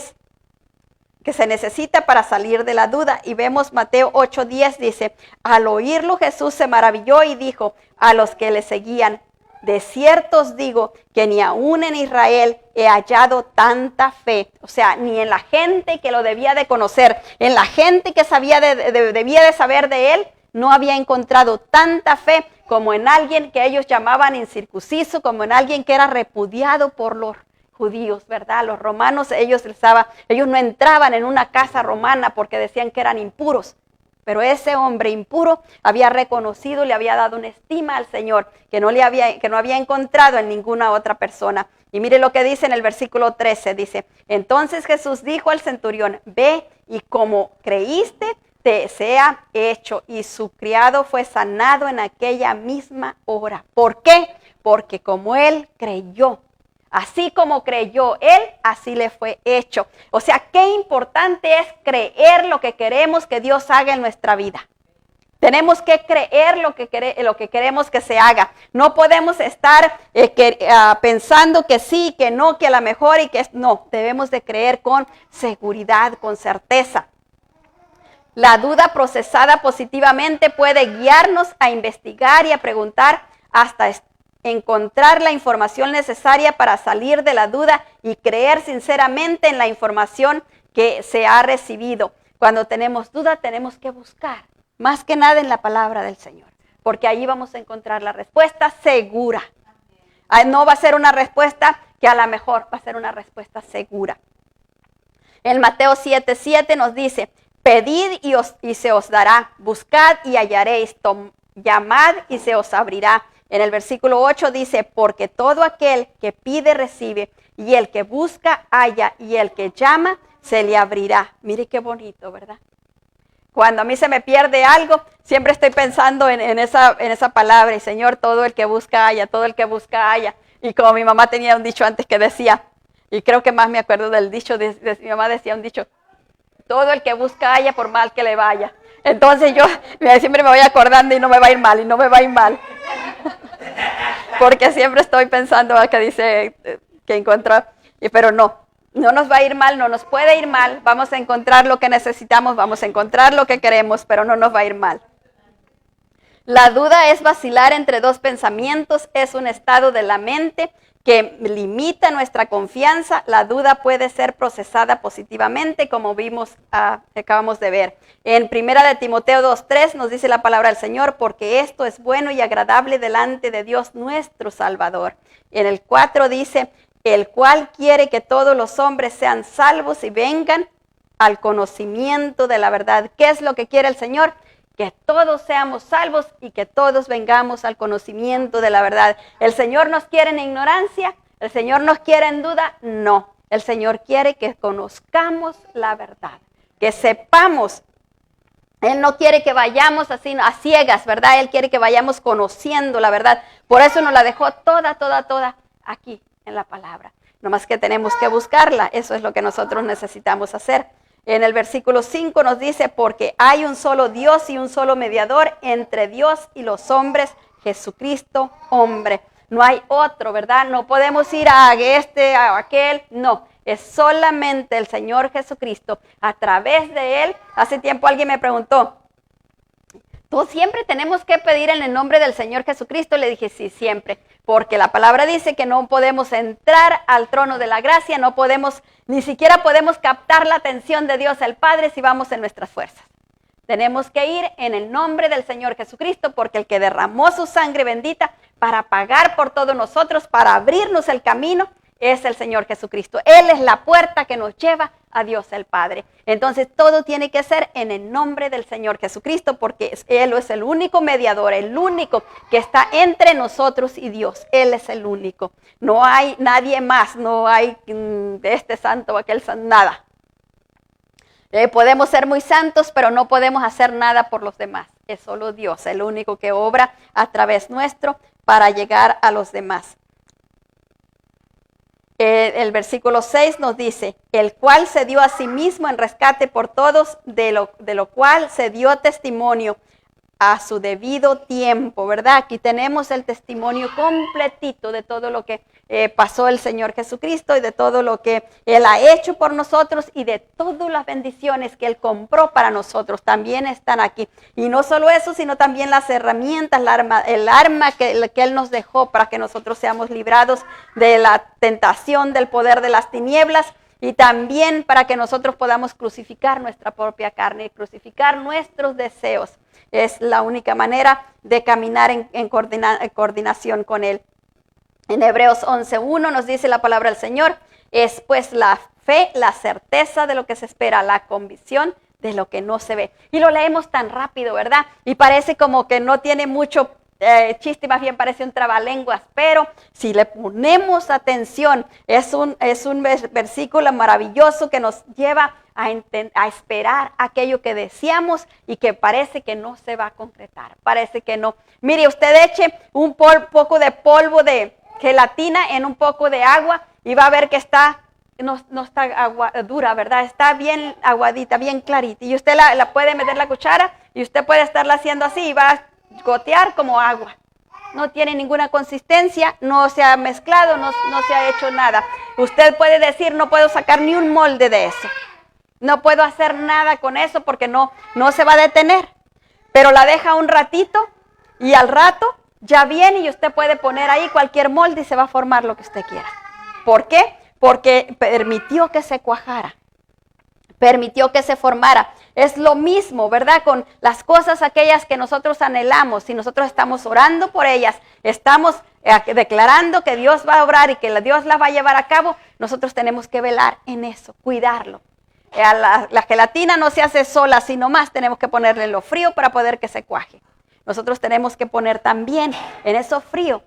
se necesita para salir de la duda. Y vemos Mateo 8:10 dice, al oírlo Jesús se maravilló y dijo a los que le seguían, de cierto os digo que ni aún en Israel he hallado tanta fe. O sea, ni en la gente que lo debía de conocer, en la gente que debía de saber de él, no había encontrado tanta fe como en alguien que ellos llamaban incircunciso, como en alguien que era repudiado por los judíos, ¿verdad? Los romanos, ellos no entraban en una casa romana porque decían que eran impuros. Pero ese hombre impuro había reconocido, le había dado una estima al Señor que no había encontrado en ninguna otra persona. Y mire lo que dice en el versículo 13, dice, entonces Jesús dijo al centurión, ve y como creíste, te sea hecho. Y su criado fue sanado en aquella misma hora. ¿Por qué? Porque como él creyó. Así como creyó él, así le fue hecho. O sea, qué importante es creer lo que queremos que Dios haga en nuestra vida. Tenemos que creer lo que queremos que se haga. No podemos estar pensando que sí, que no, que a lo mejor y que no. Debemos de creer con seguridad, con certeza. La duda procesada positivamente puede guiarnos a investigar y a preguntar hasta encontrar la información necesaria para salir de la duda y creer sinceramente en la información que se ha recibido. Cuando tenemos duda, tenemos que buscar, más que nada en la palabra del Señor, porque ahí vamos a encontrar la respuesta segura. No va a ser una respuesta que a lo mejor va a ser una respuesta segura. En Mateo 7:7 nos dice, pedid y se os dará, buscad y hallaréis, llamad y se os abrirá. En el versículo 8 dice, porque todo aquel que pide recibe, y el que busca halla, y el que llama se le abrirá. Mire qué bonito, ¿verdad? Cuando a mí se me pierde algo, siempre estoy pensando en esa palabra, y Señor, todo el que busca halla, todo el que busca halla. Y como mi mamá tenía un dicho antes que decía, y creo que más me acuerdo del dicho, mi mamá decía un dicho, todo el que busca halla por mal que le vaya. Entonces yo siempre me voy acordando y no me va a ir mal, y no me va a ir mal. Porque siempre estoy pensando que dice que encuentra, pero no nos va a ir mal, no nos puede ir mal. Vamos a encontrar lo que necesitamos, vamos a encontrar lo que queremos, pero no nos va a ir mal. La duda es vacilar entre dos pensamientos, es un estado de la mente que limita nuestra confianza. La duda puede ser procesada positivamente, como acabamos de ver. En 1 de Timoteo 2:3 nos dice la palabra del Señor, porque esto es bueno y agradable delante de Dios nuestro Salvador. En el 4 dice, el cual quiere que todos los hombres sean salvos y vengan al conocimiento de la verdad. ¿Qué es lo que quiere el Señor? Que todos seamos salvos y que todos vengamos al conocimiento de la verdad. ¿El Señor nos quiere en ignorancia? ¿El Señor nos quiere en duda? No. El Señor quiere que conozcamos la verdad, que sepamos. Él no quiere que vayamos así a ciegas, ¿verdad? Él quiere que vayamos conociendo la verdad. Por eso nos la dejó toda aquí en la palabra. Nomás que tenemos que buscarla. Eso es lo que nosotros necesitamos hacer. En el versículo 5 nos dice, porque hay un solo Dios y un solo mediador entre Dios y los hombres, Jesucristo, hombre. No hay otro, ¿verdad? No podemos ir a aquel, no. Es solamente el Señor Jesucristo. A través de Él, hace tiempo alguien me preguntó, ¿Tú siempre tenemos que pedir en el nombre del Señor Jesucristo? Le dije, sí, siempre. Porque la palabra dice que no podemos entrar al trono de la gracia, no podemos, ni siquiera podemos captar la atención de Dios el Padre si vamos en nuestras fuerzas. Tenemos que ir en el nombre del Señor Jesucristo, porque el que derramó su sangre bendita para pagar por todos nosotros, para abrirnos el camino, es el Señor Jesucristo. Él es la puerta que nos lleva a Dios el Padre. Entonces todo tiene que ser en el nombre del Señor Jesucristo, porque Él es el único mediador, el único que está entre nosotros y Dios. Él es el único. No hay nadie más, no hay este santo o aquel santo, nada. Podemos ser muy santos, pero no podemos hacer nada por los demás. Es solo Dios, el único que obra a través nuestro para llegar a los demás. El versículo 6 nos dice, el cual se dio a sí mismo en rescate por todos, de lo cual se dio testimonio a su debido tiempo, ¿verdad? Aquí tenemos el testimonio completito de todo lo que pasó el Señor Jesucristo y de todo lo que Él ha hecho por nosotros y de todas las bendiciones que Él compró para nosotros. También están aquí. Y no solo eso, sino también las herramientas, el arma que Él nos dejó para que nosotros seamos librados de la tentación, del poder de las tinieblas. Y también para que nosotros podamos crucificar nuestra propia carne, crucificar nuestros deseos. Es la única manera de caminar en coordinación con Él. En Hebreos 11:1 nos dice la palabra del Señor, es pues la fe, la certeza de lo que se espera, la convicción de lo que no se ve. Y lo leemos tan rápido, ¿verdad? Y parece como que no tiene mucho chiste, más bien parece un trabalenguas, pero si le ponemos atención, es un versículo maravilloso que nos lleva a esperar aquello que deseamos y que parece que no se va a concretar, parece que no. Mire, usted eche un poco de polvo de gelatina en un poco de agua y va a ver que no está agua dura, ¿verdad? Está bien aguadita, bien clarita. Y usted la puede meter la cuchara y usted puede estarla haciendo así y va a gotear como agua. No tiene ninguna consistencia, no se ha mezclado, no se ha hecho nada. Usted puede decir, no puedo sacar ni un molde de eso. No puedo hacer nada con eso porque no se va a detener. Pero la deja un ratito y al rato ya viene y usted puede poner ahí cualquier molde y se va a formar lo que usted quiera. ¿Por qué? Porque permitió que se cuajara. Permitió que se formara. Es lo mismo, ¿verdad? Con las cosas aquellas que nosotros anhelamos. Si nosotros estamos orando por ellas, estamos declarando que Dios va a obrar y que Dios las va a llevar a cabo, nosotros tenemos que velar en eso, cuidarlo. La gelatina no se hace sola, sino más tenemos que ponerle lo frío para poder que se cuaje. Nosotros tenemos que poner también en eso frío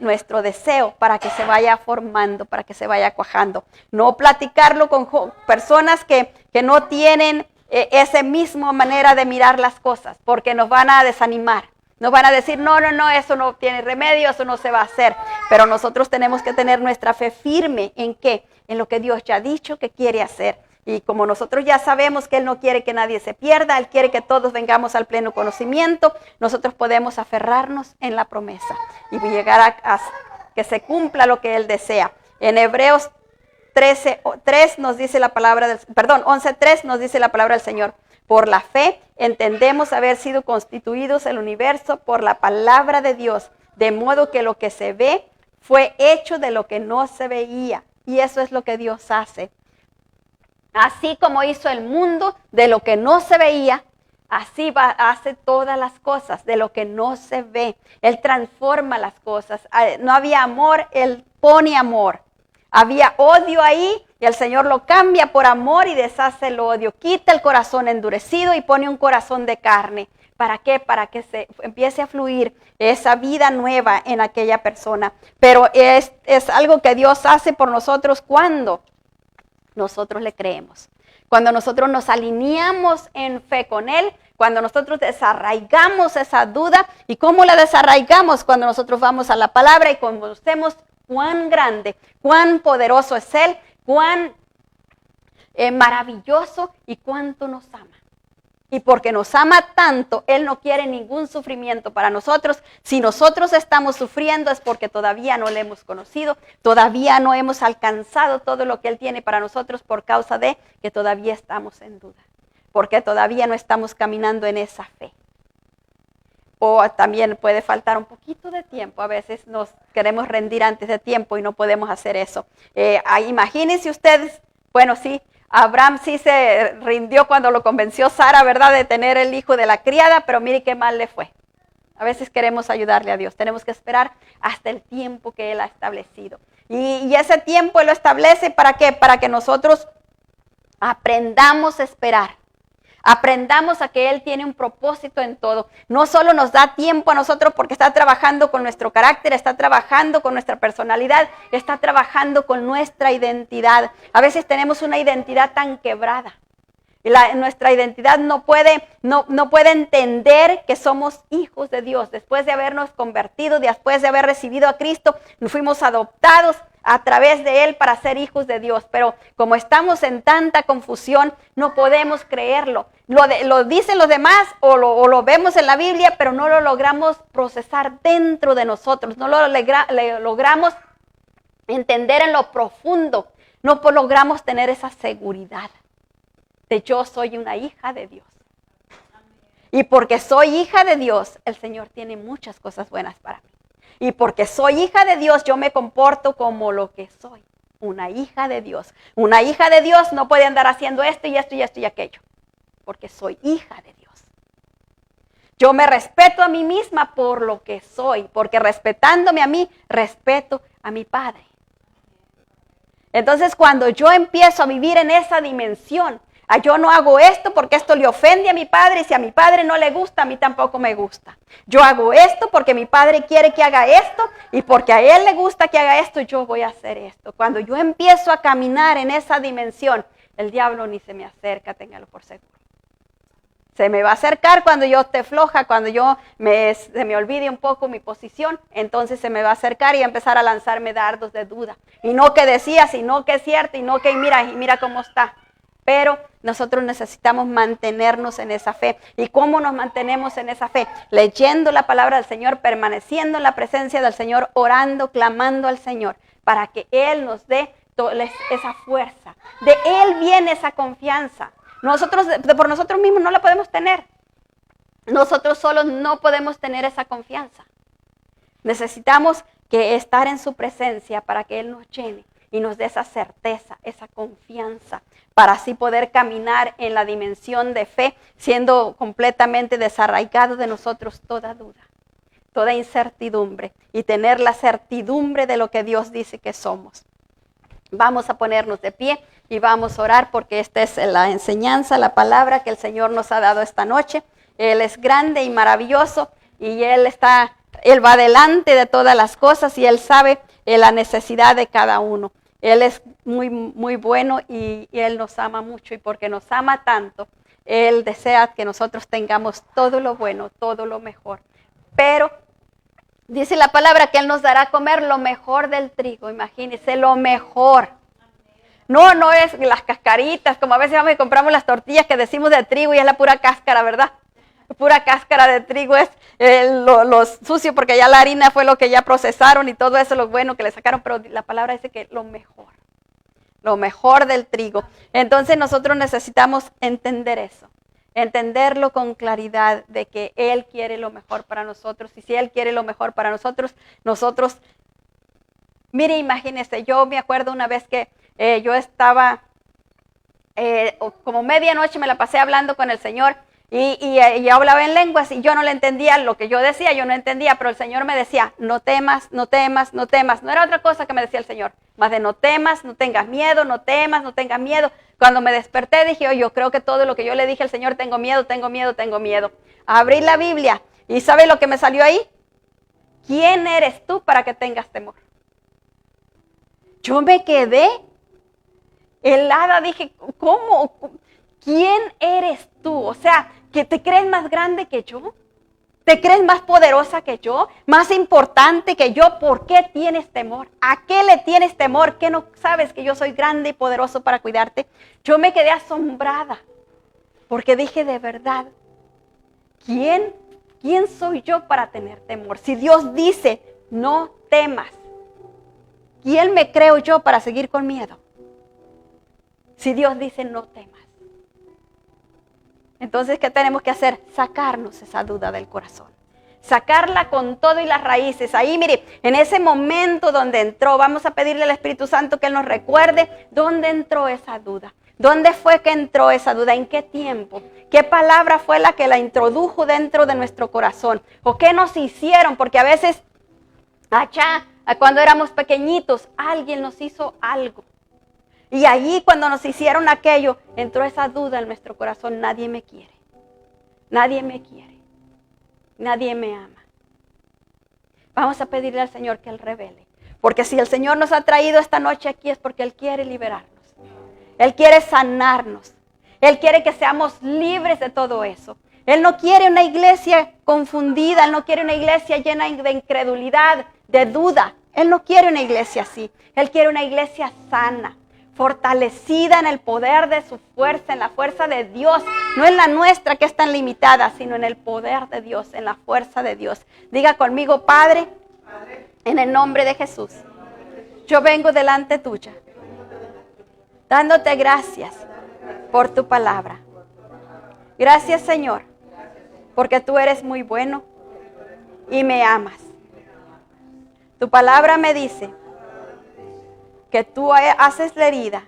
nuestro deseo para que se vaya formando, para que se vaya cuajando. No platicarlo con personas que no tienen esa misma manera de mirar las cosas, porque nos van a desanimar. Nos van a decir, no, eso no tiene remedio, eso no se va a hacer. Pero nosotros tenemos que tener nuestra fe firme en qué, en lo que Dios ya ha dicho que quiere hacer. Y como nosotros ya sabemos que Él no quiere que nadie se pierda, Él quiere que todos vengamos al pleno conocimiento, nosotros podemos aferrarnos en la promesa y llegar a que se cumpla lo que Él desea. En Hebreos 11:3 nos dice la palabra del Señor. Por la fe entendemos haber sido constituidos el universo por la palabra de Dios, de modo que lo que se ve fue hecho de lo que no se veía. Y eso es lo que Dios hace. Así como hizo el mundo de lo que no se veía, así hace todas las cosas de lo que no se ve. Él transforma las cosas. No había amor, Él pone amor. Había odio ahí y el Señor lo cambia por amor y deshace el odio. Quita el corazón endurecido y pone un corazón de carne. ¿Para qué? Para que se empiece a fluir esa vida nueva en aquella persona. Pero es algo que Dios hace por nosotros cuando nosotros le creemos. Cuando nosotros nos alineamos en fe con Él, cuando nosotros desarraigamos esa duda. ¿Y cómo la desarraigamos? Cuando nosotros vamos a la palabra y conocemos cuán grande, cuán poderoso es Él, cuán maravilloso y cuánto nos ama. Y porque nos ama tanto, Él no quiere ningún sufrimiento para nosotros. Si nosotros estamos sufriendo es porque todavía no le hemos conocido, todavía no hemos alcanzado todo lo que Él tiene para nosotros por causa de que todavía estamos en duda, porque todavía no estamos caminando en esa fe. o también puede faltar un poquito de tiempo. A veces nos queremos rendir antes de tiempo y no podemos hacer eso. Imagínense ustedes, bueno, sí, Abraham sí se rindió cuando lo convenció Sara, ¿verdad?, de tener el hijo de la criada, pero mire qué mal le fue. A veces queremos ayudarle a Dios. Tenemos que esperar hasta el tiempo que Él ha establecido. Y ese tiempo Él lo establece, ¿para qué? Para que nosotros aprendamos a esperar. Aprendamos a que Él tiene un propósito en todo. No solo nos da tiempo a nosotros porque está trabajando con nuestro carácter, está trabajando con nuestra personalidad, está trabajando con nuestra identidad. A veces tenemos una identidad tan quebrada. Nuestra identidad no puede entender que somos hijos de Dios. Después de habernos convertido, después de haber recibido a Cristo, nos fuimos adoptados a través de Él para ser hijos de Dios. Pero como estamos en tanta confusión, no podemos creerlo. Lo dicen los demás o lo vemos en la Biblia, pero no lo logramos procesar dentro de nosotros. No lo logramos entender en lo profundo. No logramos tener esa seguridad de yo soy una hija de Dios. Y porque soy hija de Dios, el Señor tiene muchas cosas buenas para mí. Y porque soy hija de Dios, yo me comporto como lo que soy, una hija de Dios. Una hija de Dios no puede andar haciendo esto y esto y esto y aquello, porque soy hija de Dios. Yo me respeto a mí misma por lo que soy, porque respetándome a mí, respeto a mi Padre. Entonces, cuando yo empiezo a vivir en esa dimensión, yo no hago esto porque esto le ofende a mi padre y si a mi padre no le gusta, a mí tampoco me gusta. Yo hago esto porque mi padre quiere que haga esto y porque a él le gusta que haga esto, yo voy a hacer esto. Cuando yo empiezo a caminar en esa dimensión, el diablo ni se me acerca, téngalo por seguro. Se me va a acercar cuando yo esté floja, cuando se me olvide un poco mi posición, entonces se me va a acercar y a empezar a lanzarme dardos de duda. Y no que decías, y no que es cierto, y no que mira cómo está. Pero nosotros necesitamos mantenernos en esa fe. ¿Y cómo nos mantenemos en esa fe? Leyendo la palabra del Señor, permaneciendo en la presencia del Señor, orando, clamando al Señor, para que Él nos dé esa fuerza. De Él viene esa confianza. Nosotros, por nosotros mismos no la podemos tener. Nosotros solos no podemos tener esa confianza. Necesitamos estar en su presencia para que Él nos llene y nos dé esa certeza, esa confianza, para así poder caminar en la dimensión de fe, siendo completamente desarraigado de nosotros toda duda, toda incertidumbre, y tener la certidumbre de lo que Dios dice que somos. Vamos a ponernos de pie y vamos a orar, porque esta es la enseñanza, la palabra que el Señor nos ha dado esta noche. Él es grande y maravilloso, y Él va delante de todas las cosas, y Él sabe la necesidad de cada uno. Él es muy, muy bueno y Él nos ama mucho, y porque nos ama tanto, Él desea que nosotros tengamos todo lo bueno, todo lo mejor. Pero dice la palabra que Él nos dará a comer lo mejor del trigo, imagínense, lo mejor. No es las cascaritas, como a veces vamos y compramos las tortillas que decimos de trigo y es la pura cáscara, ¿verdad? Pura cáscara de trigo es lo sucio, porque ya la harina fue lo que ya procesaron y todo eso, lo bueno que le sacaron, pero la palabra dice que lo mejor del trigo. Entonces nosotros necesitamos entender eso, entenderlo con claridad, de que Él quiere lo mejor para nosotros, y si Él quiere lo mejor para nosotros, mire, imagínese, yo me acuerdo una vez que yo estaba, como medianoche me la pasé hablando con el Señor, y yo hablaba en lenguas y yo no le entendía lo que yo decía, yo no entendía, pero el Señor me decía, no temas, no temas, no temas. No era otra cosa que me decía el Señor, más de no temas, no tengas miedo, no temas, no tengas miedo. Cuando me desperté dije, oh, yo creo que todo lo que yo le dije al Señor, tengo miedo, tengo miedo, tengo miedo. Abrí la Biblia y ¿sabe lo que me salió ahí? ¿Quién eres tú para que tengas temor? Yo me quedé helada, dije, ¿cómo? ¿Quién eres tú? O sea, ¿que te crees más grande que yo? ¿Te crees más poderosa que yo? ¿Más importante que yo? ¿Por qué tienes temor? ¿A qué le tienes temor? ¿Qué no sabes que yo soy grande y poderoso para cuidarte? Yo me quedé asombrada, porque dije, de verdad, ¿quién soy yo para tener temor? Si Dios dice, no temas, ¿quién me creo yo para seguir con miedo? Si Dios dice, no temas. Entonces, ¿qué tenemos que hacer? Sacarnos esa duda del corazón. sacarla con todo y las raíces. Ahí, mire, en ese momento donde entró, vamos a pedirle al Espíritu Santo que Él nos recuerde dónde entró esa duda. ¿Dónde fue que entró esa duda? ¿En qué tiempo? ¿Qué palabra fue la que la introdujo dentro de nuestro corazón? ¿O qué nos hicieron? Porque a veces, cuando éramos pequeñitos, alguien nos hizo algo. Y allí cuando nos hicieron aquello, entró esa duda en nuestro corazón. Nadie me quiere. Nadie me quiere. Nadie me ama. Vamos a pedirle al Señor que Él revele. Porque si el Señor nos ha traído esta noche aquí es porque Él quiere liberarnos. Él quiere sanarnos. Él quiere que seamos libres de todo eso. Él no quiere una iglesia confundida. Él no quiere una iglesia llena de incredulidad, de duda. Él no quiere una iglesia así. Él quiere una iglesia sana, fortalecida en el poder de su fuerza, en la fuerza de Dios. No en la nuestra que es tan limitada, sino en el poder de Dios, en la fuerza de Dios. Diga conmigo, Padre, en el nombre de Jesús, yo vengo delante tuya, dándote gracias por tu palabra. Gracias, Señor, porque tú eres muy bueno y me amas. Tu palabra me dice que tú haces la herida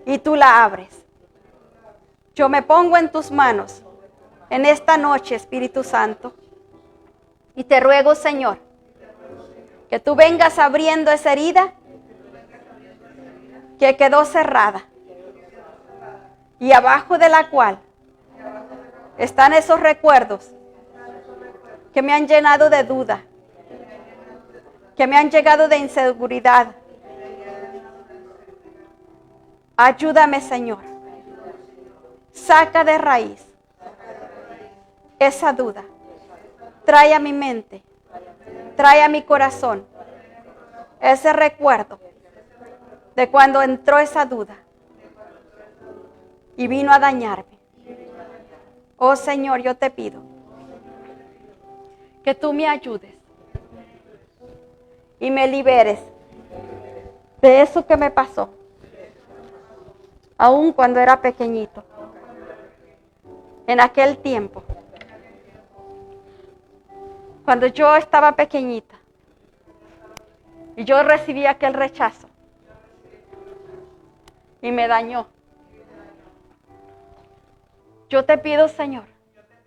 y tú la abres. Yo me pongo en tus manos en esta noche, Espíritu Santo, y te ruego, Señor, que tú vengas abriendo esa herida que quedó cerrada y abajo de la cual están esos recuerdos que me han llenado de duda, que me han llegado de inseguridad. Ayúdame, Señor. Saca de raíz esa duda. Trae a mi mente, trae a mi corazón ese recuerdo de cuando entró esa duda y vino a dañarme. Oh Señor, yo te pido que tú me ayudes y me liberes de eso que me pasó, aun cuando era pequeñito, en aquel tiempo, cuando yo estaba pequeñita y yo recibí aquel rechazo y me dañó. Yo te pido, Señor,